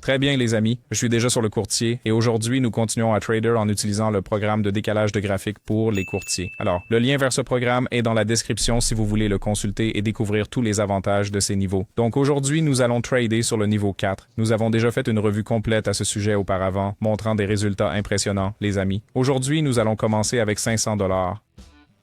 Très bien les amis, je suis déjà sur le courtier et aujourd'hui nous continuons à trader en utilisant le programme de décalage de graphique pour les courtiers. Alors, le lien vers ce programme est dans la description si vous voulez le consulter et découvrir tous les avantages de ces niveaux. Donc aujourd'hui, nous allons trader sur le niveau 4. Nous avons déjà fait une revue complète à ce sujet auparavant, montrant des résultats impressionnants, les amis. Aujourd'hui, nous allons commencer avec 500 $.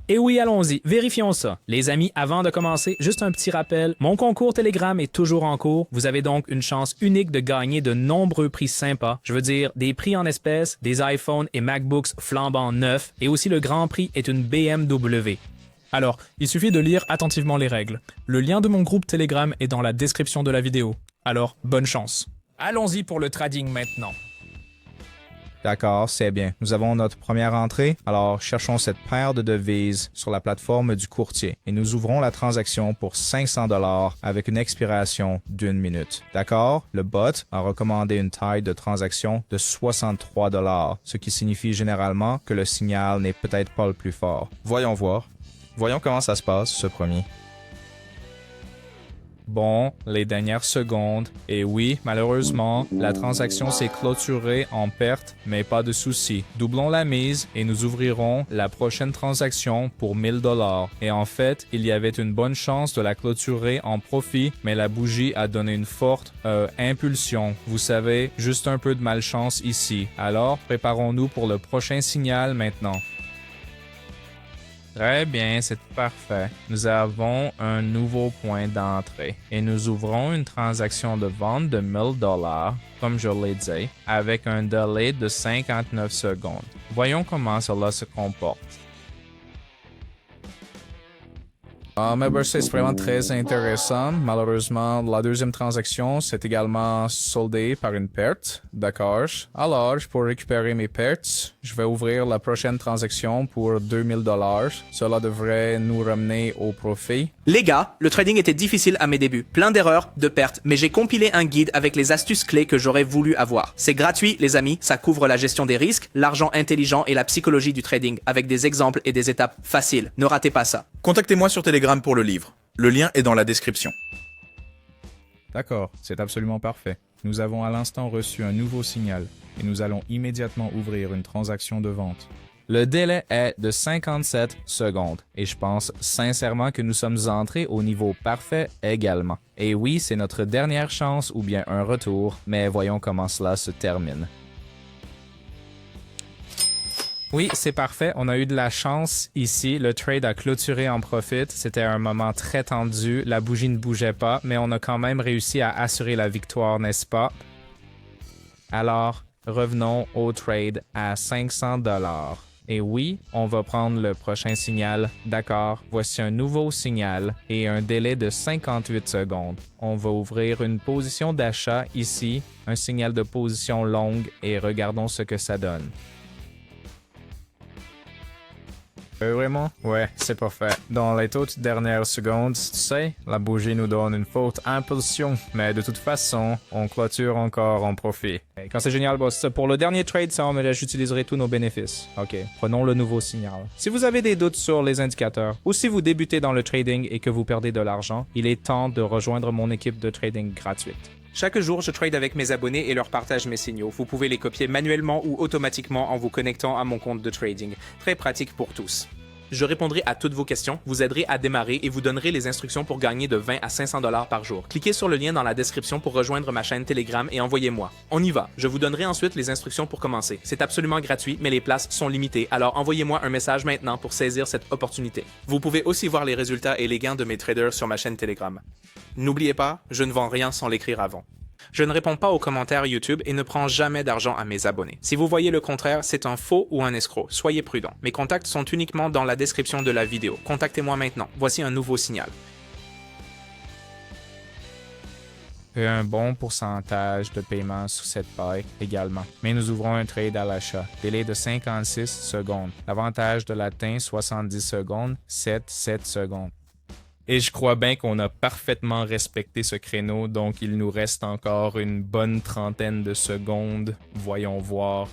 Et oui, allons-y, vérifions ça. Les amis, avant de commencer, juste un petit rappel, mon concours Telegram est toujours en cours. Vous avez donc une chance unique de gagner de nombreux prix sympas. Je veux dire, des prix en espèces, des iPhones et MacBooks flambant neufs, et aussi le grand prix est une BMW. Alors, il suffit de lire attentivement les règles. Le lien de mon groupe Telegram est dans la description de la vidéo. Alors, bonne chance. Allons-y pour le trading maintenant. D'accord, c'est bien. Nous avons notre première entrée. Alors, cherchons cette paire de devises sur la plateforme du courtier et nous ouvrons la transaction pour 500 $ avec une expiration d'1 minute. D'accord? Le bot a recommandé une taille de transaction de 63 $, ce qui signifie généralement que le signal n'est peut-être pas le plus fort. Voyons voir. Voyons comment ça se passe, ce premier. Bon, les dernières secondes. Et oui, malheureusement, la transaction s'est clôturée en perte, mais pas de souci. Doublons la mise et nous ouvrirons la prochaine transaction pour 1000 $. Et en fait, il y avait une bonne chance de la clôturer en profit, mais la bougie a donné une forte impulsion. Vous savez, juste un peu de malchance ici. Alors, préparons-nous pour le prochain signal maintenant. Très bien, c'est parfait. Nous avons un nouveau point d'entrée et nous ouvrons une transaction de vente de 1000 $, comme je l'ai dit, avec un délai de 59 secondes. Voyons comment cela se comporte. C'est vraiment très intéressant. Malheureusement, la deuxième transaction s'est également soldée par une perte. D'accord. Alors, pour récupérer mes pertes, je vais ouvrir la prochaine transaction pour 2000 $. Cela devrait nous ramener au profit. Les gars, le trading était difficile à mes débuts, plein d'erreurs, de pertes, mais j'ai compilé un guide avec les astuces clés que j'aurais voulu avoir. C'est gratuit, les amis, ça couvre la gestion des risques, l'argent intelligent et la psychologie du trading, avec des exemples et des étapes faciles. Ne ratez pas ça. Contactez-moi sur Telegram pour le livre. Le lien est dans la description. D'accord, c'est absolument parfait. Nous avons à l'instant reçu un nouveau signal et nous allons immédiatement ouvrir une transaction de vente. Le délai est de 57 secondes et je pense sincèrement que nous sommes entrés au niveau parfait également. Et oui, c'est notre dernière chance ou bien un retour, mais voyons comment cela se termine. Oui, c'est parfait. On a eu de la chance ici. Le trade a clôturé en profit. C'était un moment très tendu. La bougie ne bougeait pas, mais on a quand même réussi à assurer la victoire, n'est-ce pas? Alors, revenons au trade à 500 $. Et oui, on va prendre le prochain signal. D'accord, voici un nouveau signal et un délai de 58 secondes. On va ouvrir une position d'achat ici, un signal de position longue et regardons ce que ça donne. Vraiment? Ouais, c'est parfait. Dans les toutes dernières secondes, tu sais, la bougie nous donne une forte impulsion, mais de toute façon, on clôture encore en profit. Quand c'est génial, boss, pour le dernier trade, j'utiliserai tous nos bénéfices. Ok, prenons le nouveau signal. Si vous avez des doutes sur les indicateurs, ou si vous débutez dans le trading et que vous perdez de l'argent, il est temps de rejoindre mon équipe de trading gratuite. Chaque jour, je trade avec mes abonnés et leur partage mes signaux. Vous pouvez les copier manuellement ou automatiquement en vous connectant à mon compte de trading. Très pratique pour tous. Je répondrai à toutes vos questions, vous aiderai à démarrer et vous donnerai les instructions pour gagner de 20 à 500 $ par jour. Cliquez sur le lien dans la description pour rejoindre ma chaîne Telegram et envoyez-moi. On y va. Je vous donnerai ensuite les instructions pour commencer. C'est absolument gratuit, mais les places sont limitées, alors envoyez-moi un message maintenant pour saisir cette opportunité. Vous pouvez aussi voir les résultats et les gains de mes traders sur ma chaîne Telegram. N'oubliez pas, je ne vends rien sans l'écrire avant. Je ne réponds pas aux commentaires YouTube et ne prends jamais d'argent à mes abonnés. Si vous voyez le contraire, c'est un faux ou un escroc. Soyez prudents. Mes contacts sont uniquement dans la description de la vidéo. Contactez-moi maintenant. Voici un nouveau signal. Et un bon pourcentage de paiement sur cette paille également. Mais nous ouvrons un trade à l'achat. Délai de 56 secondes. L'avantage de latin 70 secondes, 7 secondes. Et je crois bien qu'on a parfaitement respecté ce créneau, donc il nous reste encore une bonne trentaine de secondes. Voyons voir.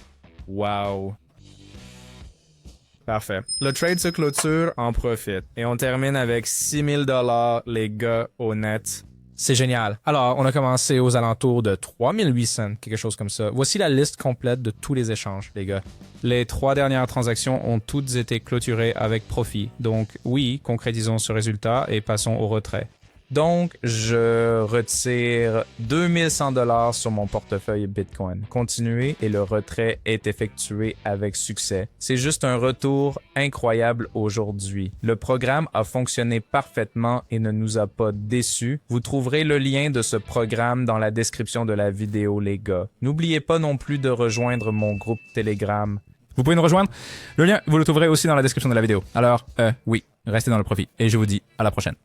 Wow! Parfait. Le trade se clôture en profit. Et on termine avec 6000 $, les gars, au net. C'est génial. Alors, on a commencé aux alentours de 3800, quelque chose comme ça. Voici la liste complète de tous les échanges, les gars. Les 3 dernières transactions ont toutes été clôturées avec profit. Donc oui, concrétisons ce résultat et passons au retrait. Donc, je retire 2100 $ sur mon portefeuille Bitcoin. Continuez et le retrait est effectué avec succès. C'est juste un retour incroyable aujourd'hui. Le programme a fonctionné parfaitement et ne nous a pas déçus. Vous trouverez le lien de ce programme dans la description de la vidéo, les gars. N'oubliez pas non plus de rejoindre mon groupe Telegram. Vous pouvez nous rejoindre. Le lien, vous le trouverez aussi dans la description de la vidéo. Alors, oui, restez dans le profit. Et je vous dis à la prochaine.